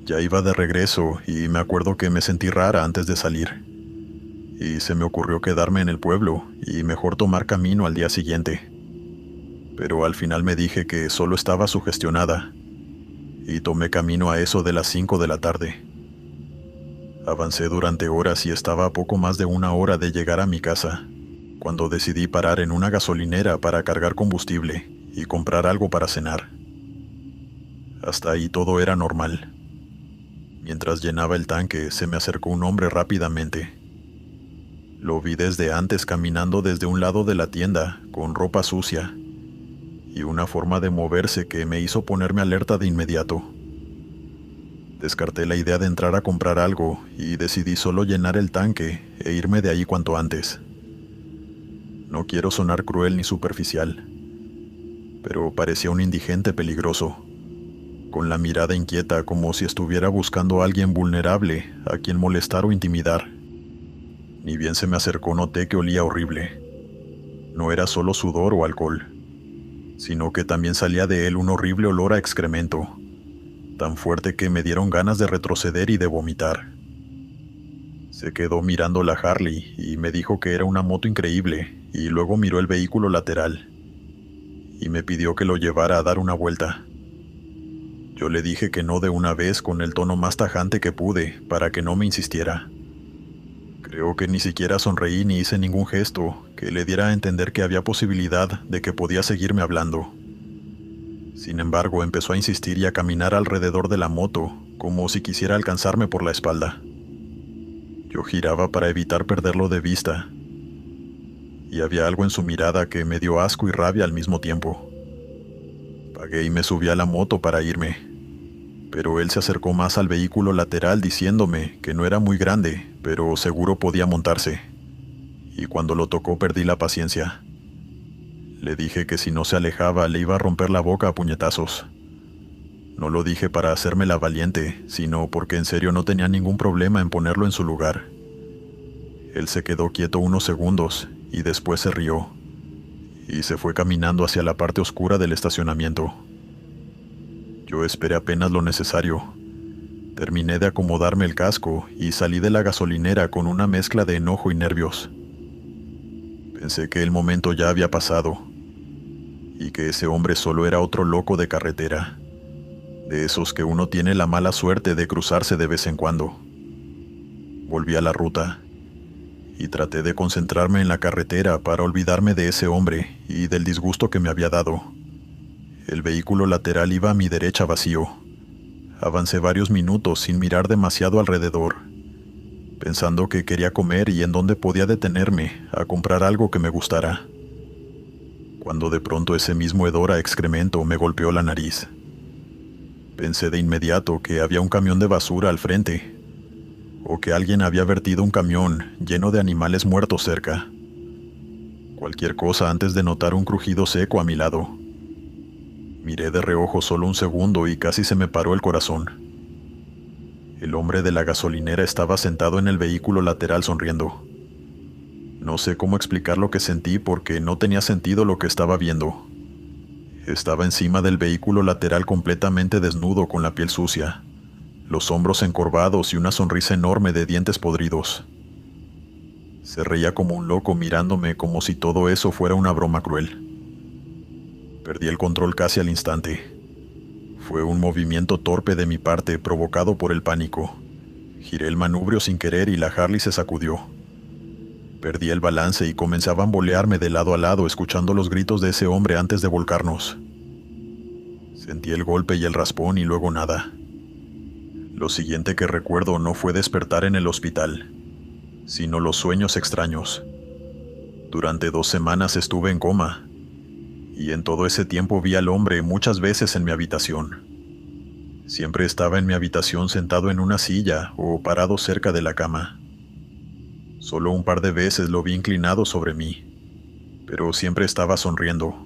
Ya iba de regreso y me acuerdo que me sentí rara antes de salir. Y se me ocurrió quedarme en el pueblo y mejor tomar camino al día siguiente. Pero al final me dije que solo estaba sugestionada y tomé camino a eso de las 5 de la tarde. Avancé durante horas y estaba a poco más de una hora de llegar a mi casa, cuando decidí parar en una gasolinera para cargar combustible y comprar algo para cenar. Hasta ahí todo era normal. Mientras llenaba el tanque, se me acercó un hombre rápidamente. Lo vi desde antes caminando desde un lado de la tienda, con ropa sucia, y una forma de moverse que me hizo ponerme alerta de inmediato. Descarté la idea de entrar a comprar algo y decidí solo llenar el tanque e irme de ahí cuanto antes. No quiero sonar cruel ni superficial, pero parecía un indigente peligroso, con la mirada inquieta como si estuviera buscando a alguien vulnerable a quien molestar o intimidar. Ni bien se me acercó noté que olía horrible. No era solo sudor o alcohol, sino que también salía de él un horrible olor a excremento, tan fuerte que me dieron ganas de retroceder y de vomitar. Se quedó mirando la Harley y me dijo que era una moto increíble, y luego miró el vehículo lateral y me pidió que lo llevara a dar una vuelta. Yo le dije que no de una vez con el tono más tajante que pude para que no me insistiera. Creo que ni siquiera sonreí ni hice ningún gesto que le diera a entender que había posibilidad de que podía seguirme hablando. Sin embargo, empezó a insistir y a caminar alrededor de la moto, como si quisiera alcanzarme por la espalda. Yo giraba para evitar perderlo de vista, y había algo en su mirada que me dio asco y rabia al mismo tiempo. Pagué y me subí a la moto para irme, pero él se acercó más al vehículo lateral diciéndome que no era muy grande, pero seguro podía montarse, y cuando lo tocó perdí la paciencia. Le dije que si no se alejaba le iba a romper la boca a puñetazos. No lo dije para hacerme la valiente, sino porque en serio no tenía ningún problema en ponerlo en su lugar. Él se quedó quieto unos segundos y después se rió, y se fue caminando hacia la parte oscura del estacionamiento. Yo esperé apenas lo necesario. Terminé de acomodarme el casco y salí de la gasolinera con una mezcla de enojo y nervios. Pensé que el momento ya había pasado, y que ese hombre solo era otro loco de carretera, de esos que uno tiene la mala suerte de cruzarse de vez en cuando. Volví a la ruta, y traté de concentrarme en la carretera para olvidarme de ese hombre y del disgusto que me había dado. El vehículo lateral iba a mi derecha vacío. Avancé varios minutos sin mirar demasiado alrededor, pensando que quería comer y en dónde podía detenerme a comprar algo que me gustara, cuando de pronto ese mismo hedor a excremento me golpeó la nariz. Pensé de inmediato que había un camión de basura al frente, o que alguien había vertido un camión lleno de animales muertos cerca. Cualquier cosa antes de notar un crujido seco a mi lado. Miré de reojo solo un segundo y casi se me paró el corazón. El hombre de la gasolinera estaba sentado en el vehículo lateral sonriendo. No sé cómo explicar lo que sentí porque no tenía sentido lo que estaba viendo. Estaba encima del vehículo lateral completamente desnudo con la piel sucia, los hombros encorvados y una sonrisa enorme de dientes podridos. Se reía como un loco mirándome como si todo eso fuera una broma cruel. Perdí el control casi al instante. Fue un movimiento torpe de mi parte provocado por el pánico. Giré el manubrio sin querer y la Harley se sacudió. Perdí el balance y comencé a bambolearme de lado a lado escuchando los gritos de ese hombre antes de volcarnos. Sentí el golpe y el raspón y luego nada. Lo siguiente que recuerdo no fue despertar en el hospital, sino los sueños extraños. Durante 2 semanas estuve en coma, y en todo ese tiempo vi al hombre muchas veces en mi habitación. Siempre estaba en mi habitación sentado en una silla o parado cerca de la cama. Solo un par de veces lo vi inclinado sobre mí, pero siempre estaba sonriendo,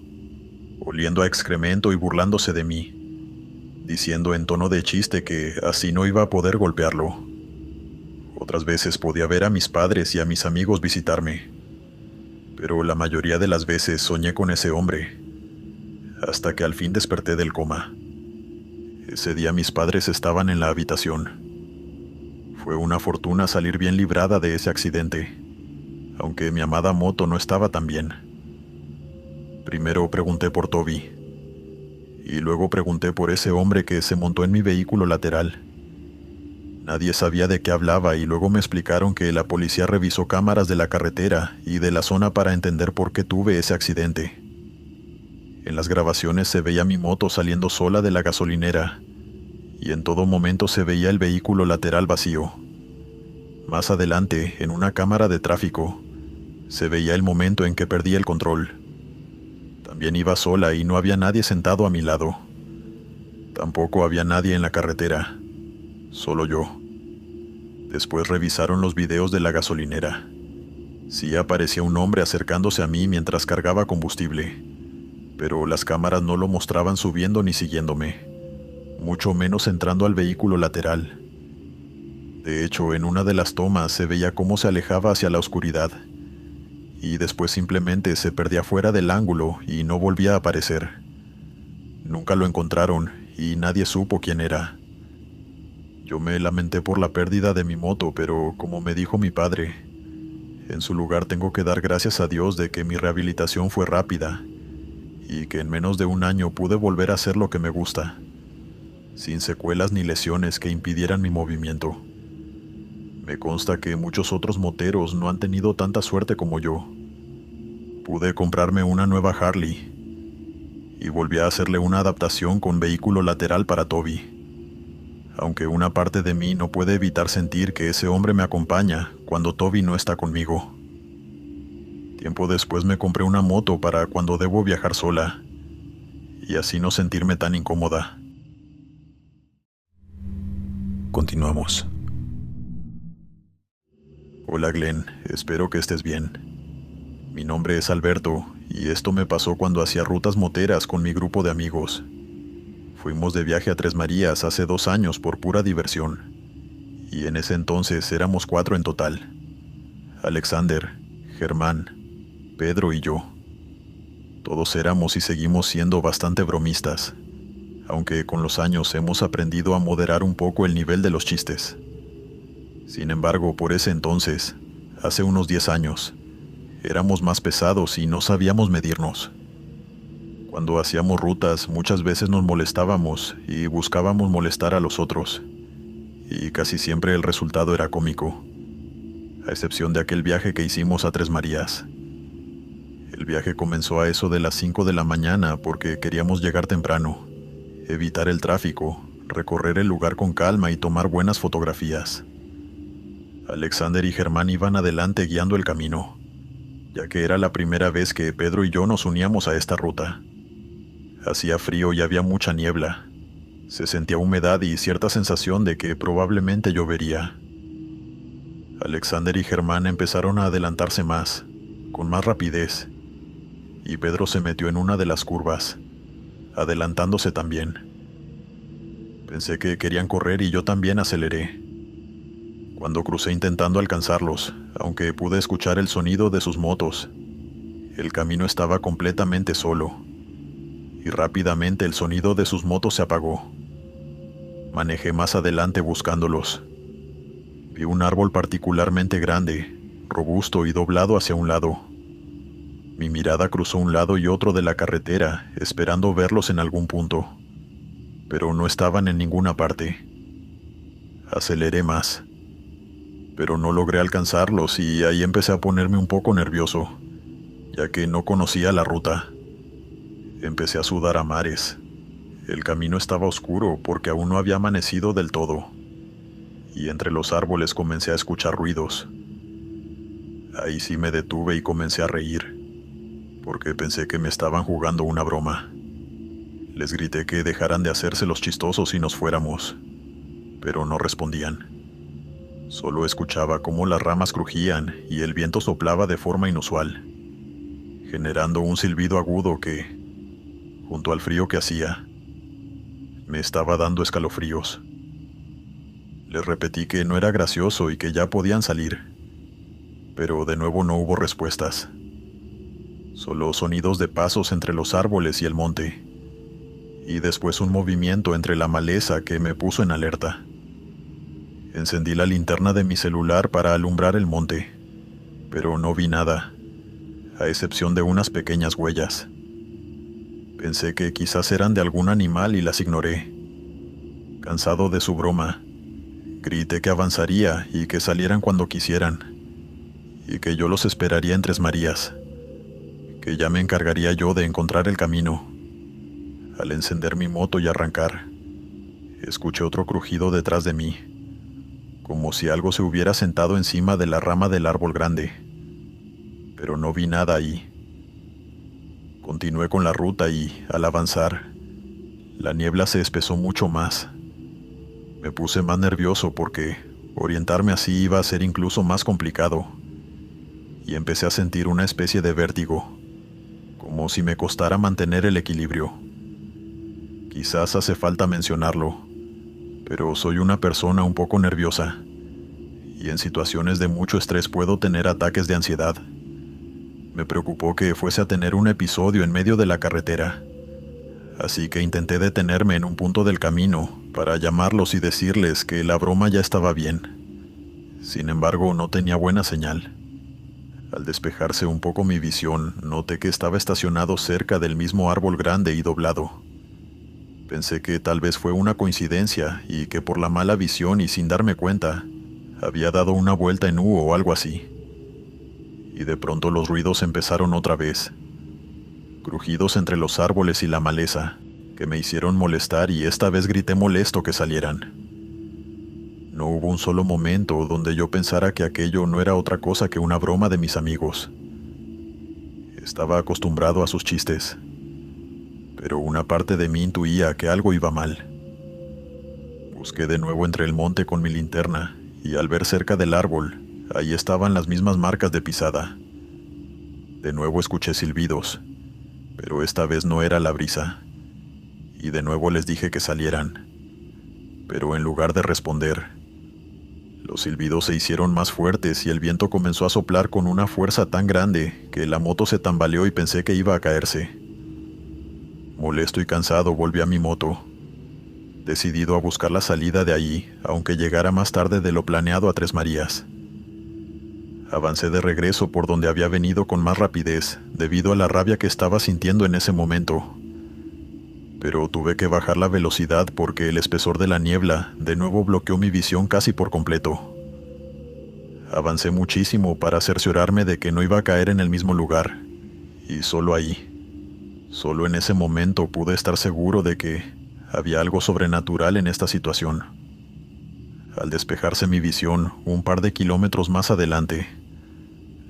oliendo a excremento y burlándose de mí, diciendo en tono de chiste que así no iba a poder golpearlo. Otras veces podía ver a mis padres y a mis amigos visitarme, pero la mayoría de las veces soñé con ese hombre, hasta que al fin desperté del coma. Ese día mis padres estaban en la habitación. Fue una fortuna salir bien librada de ese accidente, aunque mi amada moto no estaba tan bien. Primero pregunté por Toby, y luego pregunté por ese hombre que se montó en mi vehículo lateral. Nadie sabía de qué hablaba y luego me explicaron que la policía revisó cámaras de la carretera y de la zona para entender por qué tuve ese accidente. En las grabaciones se veía mi moto saliendo sola de la gasolinera, y en todo momento se veía el vehículo lateral vacío. Más adelante, en una cámara de tráfico, se veía el momento en que perdí el control. También iba sola y no había nadie sentado a mi lado. Tampoco había nadie en la carretera, solo yo. Después revisaron los videos de la gasolinera. Sí aparecía un hombre acercándose a mí mientras cargaba combustible, pero las cámaras no lo mostraban subiendo ni siguiéndome, mucho menos entrando al vehículo lateral. De hecho, en una de las tomas se veía cómo se alejaba hacia la oscuridad, y después simplemente se perdía fuera del ángulo y no volvía a aparecer. Nunca lo encontraron y nadie supo quién era. Yo me lamenté por la pérdida de mi moto, pero como me dijo mi padre, en su lugar tengo que dar gracias a Dios de que mi rehabilitación fue rápida y que en menos de un año pude volver a hacer lo que me gusta, sin secuelas ni lesiones que impidieran mi movimiento. Me consta que muchos otros moteros no han tenido tanta suerte como yo. Pude comprarme una nueva Harley y volví a hacerle una adaptación con vehículo lateral para Toby. Aunque una parte de mí no puede evitar sentir que ese hombre me acompaña cuando Toby no está conmigo. Tiempo después me compré una moto para cuando debo viajar sola, y así no sentirme tan incómoda. Continuamos. Hola Glenn, espero que estés bien. Mi nombre es Alberto, y esto me pasó cuando hacía rutas moteras con mi grupo de amigos. Fuimos de viaje a Tres Marías hace 2 años por pura diversión, y en ese entonces éramos 4 en total: Alexander, Germán, Pedro y yo. Todos éramos y seguimos siendo bastante bromistas, aunque con los años hemos aprendido a moderar un poco el nivel de los chistes. Sin embargo, por ese entonces, hace unos 10 años, éramos más pesados y no sabíamos medirnos. Cuando hacíamos rutas, muchas veces nos molestábamos y buscábamos molestar a los otros, y casi siempre el resultado era cómico, a excepción de aquel viaje que hicimos a Tres Marías. El viaje comenzó a eso de las 5 de la mañana porque queríamos llegar temprano, evitar el tráfico, recorrer el lugar con calma y tomar buenas fotografías. Alexander y Germán iban adelante guiando el camino, ya que era la primera vez que Pedro y yo nos uníamos a esta ruta. Hacía frío y había mucha niebla. Se sentía humedad y cierta sensación de que probablemente llovería. Alexander y Germán empezaron a adelantarse más, con más rapidez, y Pedro se metió en una de las curvas, adelantándose también. Pensé que querían correr y yo también aceleré. Cuando crucé intentando alcanzarlos, aunque pude escuchar el sonido de sus motos, el camino estaba completamente solo, y rápidamente el sonido de sus motos se apagó. Manejé más adelante buscándolos. Vi un árbol particularmente grande, robusto y doblado hacia un lado. Mi mirada cruzó un lado y otro de la carretera, esperando verlos en algún punto, pero no estaban en ninguna parte. Aceleré más, pero no logré alcanzarlos y ahí empecé a ponerme un poco nervioso, ya que no conocía la ruta. Empecé a sudar a mares. El camino estaba oscuro porque aún no había amanecido del todo, y entre los árboles comencé a escuchar ruidos. Ahí sí me detuve y comencé a reír, porque pensé que me estaban jugando una broma. Les grité que dejaran de hacerse los chistosos y nos fuéramos, pero no respondían. Solo escuchaba cómo las ramas crujían y el viento soplaba de forma inusual, generando un silbido agudo que, junto al frío que hacía, me estaba dando escalofríos. Les repetí que no era gracioso y que ya podían salir, pero de nuevo no hubo respuestas. Solo sonidos de pasos entre los árboles y el monte, y después un movimiento entre la maleza que me puso en alerta. Encendí la linterna de mi celular para alumbrar el monte, pero no vi nada, a excepción de unas pequeñas huellas. Pensé que quizás eran de algún animal y las ignoré. Cansado de su broma, grité que avanzaría y que salieran cuando quisieran, y que yo los esperaría en Tres Marías, que ya me encargaría yo de encontrar el camino. Al encender mi moto y arrancar, escuché otro crujido detrás de mí, como si algo se hubiera sentado encima de la rama del árbol grande, pero no vi nada ahí. Continué con la ruta y, al avanzar, la niebla se espesó mucho más. Me puse más nervioso porque orientarme así iba a ser incluso más complicado, y empecé a sentir una especie de vértigo, como si me costara mantener el equilibrio. Quizás hace falta mencionarlo, pero soy una persona un poco nerviosa, y en situaciones de mucho estrés puedo tener ataques de ansiedad. Me preocupó que fuese a tener un episodio en medio de la carretera, así que intenté detenerme en un punto del camino para llamarlos y decirles que la broma ya estaba bien. Sin embargo, no tenía buena señal. Al despejarse un poco mi visión, noté que estaba estacionado cerca del mismo árbol grande y doblado. Pensé que tal vez fue una coincidencia y que por la mala visión y sin darme cuenta, había dado una vuelta en U o algo así. Y de pronto los ruidos empezaron otra vez. Crujidos entre los árboles y la maleza, que me hicieron molestar y esta vez grité molesto que salieran. No hubo un solo momento donde yo pensara que aquello no era otra cosa que una broma de mis amigos. Estaba acostumbrado a sus chistes, pero una parte de mí intuía que algo iba mal. Busqué de nuevo entre el monte con mi linterna, y al ver cerca del árbol, ahí estaban las mismas marcas de pisada. De nuevo escuché silbidos, pero esta vez no era la brisa, y de nuevo les dije que salieran. Pero en lugar de responder, los silbidos se hicieron más fuertes y el viento comenzó a soplar con una fuerza tan grande que la moto se tambaleó y pensé que iba a caerse. Molesto y cansado volví a mi moto, decidido a buscar la salida de allí, aunque llegara más tarde de lo planeado a Tres Marías. Avancé de regreso por donde había venido con más rapidez, debido a la rabia que estaba sintiendo en ese momento. Pero tuve que bajar la velocidad porque el espesor de la niebla de nuevo bloqueó mi visión casi por completo. Avancé muchísimo para cerciorarme de que no iba a caer en el mismo lugar, y solo ahí, solo en ese momento pude estar seguro de que había algo sobrenatural en esta situación. Al despejarse mi visión, un par de kilómetros más adelante,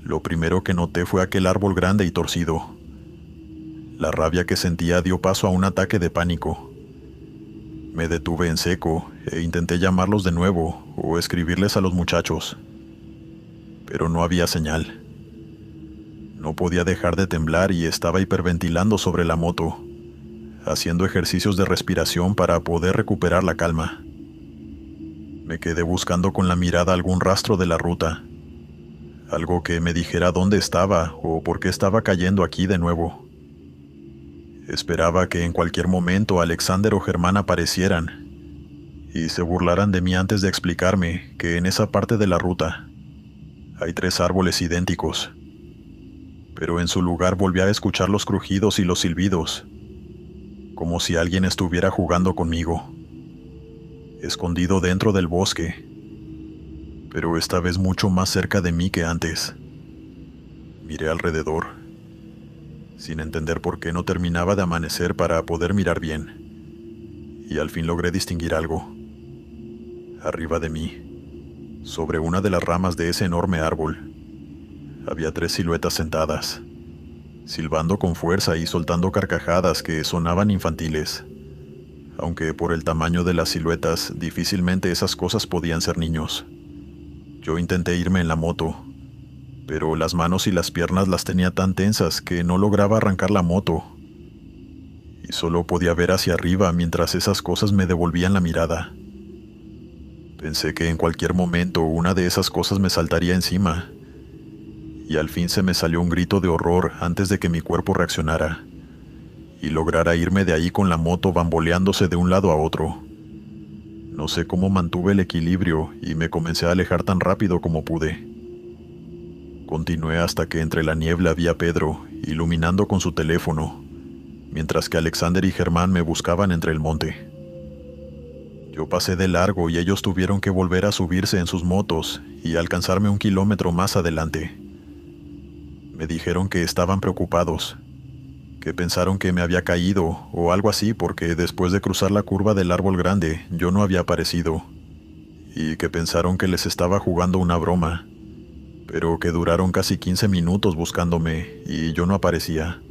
lo primero que noté fue aquel árbol grande y torcido. La rabia que sentía dio paso a un ataque de pánico. Me detuve en seco e intenté llamarlos de nuevo o escribirles a los muchachos. Pero no había señal. No podía dejar de temblar y estaba hiperventilando sobre la moto, haciendo ejercicios de respiración para poder recuperar la calma. Me quedé buscando con la mirada algún rastro de la ruta, algo que me dijera dónde estaba o por qué estaba cayendo aquí de nuevo. Esperaba que en cualquier momento Alexander o Germán aparecieran y se burlaran de mí antes de explicarme que en esa parte de la ruta hay 3 árboles idénticos. Pero en su lugar volví a escuchar los crujidos y los silbidos, como si alguien estuviera jugando conmigo, escondido dentro del bosque, pero esta vez mucho más cerca de mí que antes. Miré alrededor, sin entender por qué no terminaba de amanecer para poder mirar bien, y al fin logré distinguir algo. Arriba de mí, sobre una de las ramas de ese enorme árbol, había 3 siluetas sentadas, silbando con fuerza y soltando carcajadas que sonaban infantiles, aunque por el tamaño de las siluetas difícilmente esas cosas podían ser niños. Yo intenté irme en la moto, pero las manos y las piernas las tenía tan tensas que no lograba arrancar la moto, y solo podía ver hacia arriba mientras esas cosas me devolvían la mirada. Pensé que en cualquier momento una de esas cosas me saltaría encima, y al fin se me salió un grito de horror antes de que mi cuerpo reaccionara, y lograra irme de ahí con la moto bamboleándose de un lado a otro. No sé cómo mantuve el equilibrio y me comencé a alejar tan rápido como pude. Continué hasta que entre la niebla vi a Pedro, iluminando con su teléfono, mientras que Alexander y Germán me buscaban entre el monte. Yo pasé de largo y ellos tuvieron que volver a subirse en sus motos y alcanzarme 1 kilómetro más adelante. Me dijeron que estaban preocupados, que pensaron que me había caído o algo así porque después de cruzar la curva del árbol grande yo no había aparecido, y que pensaron que les estaba jugando una broma, pero que duraron casi 15 minutos buscándome y yo no aparecía.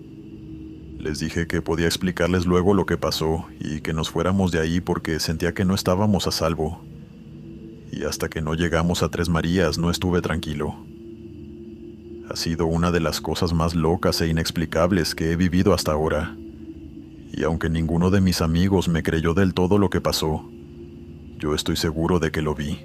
Les dije que podía explicarles luego lo que pasó y que nos fuéramos de ahí porque sentía que no estábamos a salvo. Y hasta que no llegamos a Tres Marías no estuve tranquilo. Ha sido una de las cosas más locas e inexplicables que he vivido hasta ahora. Y aunque ninguno de mis amigos me creyó del todo lo que pasó, yo estoy seguro de que lo vi.